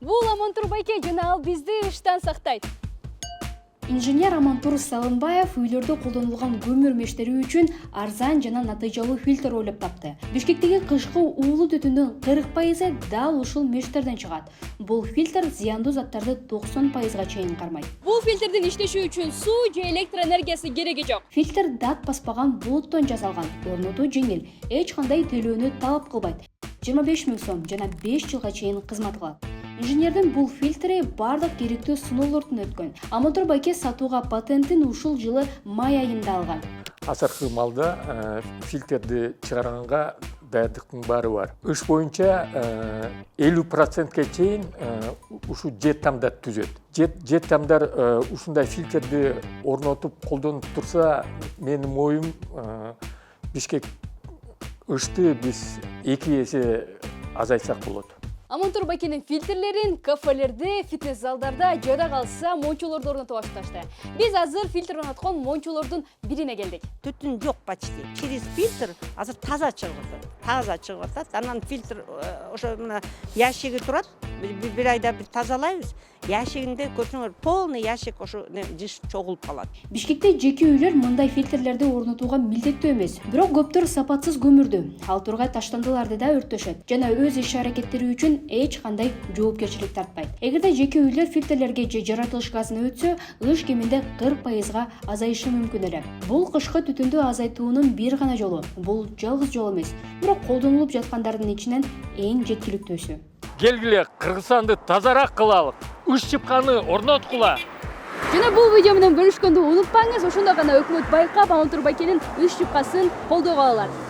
Бул Амантур байке жана ал бизди ыштан сактайт. Инженер Амантур Салынбаев үйлөрдө колдонулган көмүр мештери үчүн арзан жана натыйжалуу фильтр ойлоп тапты. Бишкектеги кышкы уулуу түтүндүн 40% дал ушул мештерден чыгат. Бул фильтр зыяндуу заттарды 90%га чейин кармайт. Бул фильтрдин иштеши үчүн суу же электр энергиясы кереги жок. Фильтр дат баспаган булуттон жасалган, орнотуу жеңил, эч кандай төлөөнү талап кылбайт. 25 000 сом жана 5 жылга чейин кызмат кылат. Инженердин бул фильтри бардык керектүү сыноолордон өткөн. Амантур байке сатууга патентин ушул жылы май айында алган. Азыркы малда фильтрди чыгарганга даярдыктын баары бар. Иш боюнча 50%ке чейин ушу жет тамдар түзөт. Жет тамдар ушундай фильтрди орнотуп колдонуп турса, менин оюм Бишкек ышты биз 2 эсе азайтсак болот. Амантур байкенин фильтрлерин кафелерде, фитнес залдарда жада калса мончолордо орнотуп башташты. Биз азыр фильтр орноткон мончолордун бирине келдик. Түтүн жок почти. Через фильтр азыр таза чыгып атат. Таза чыгып атат. Анан фильтр ошо мына ящиги турат. Бир айда бир тазалайбыз. Ящигинде көрсөңөр полный ящик ошо жыш чогулуп калат. Бишкекте жеке үйлөр мындай фильтрлерди орнотууга милдеттүү эмес. Бирок көптөр сапатсыз көмүрдү, ал тургай таштандыларды да өрттөшөт жана өз иш аракеттери үчүн эч кандай жоопкерчилик тартпайт. Эгерде жеке үйлөр фильтрлерге же жаратылыш газына өтсө, ыш кеминде 40%га азайышы мүмкүн эле. Бул кышкы түтүндү азайтуунун бир гана жолу. Бул жалгыз жол эмес, бирок колдонулуп жаткандардын ичинен эң жеткиликтүүсү. Келгиле, Кыргызстанды тазараак кылалык. Үш чыпканы орноткула. Жана бул видео менен бөлүшкөндү унутпаңыз. Ошондо гана өкмөт байкап Амантур байкенин үш чыпкасын колдоого алат.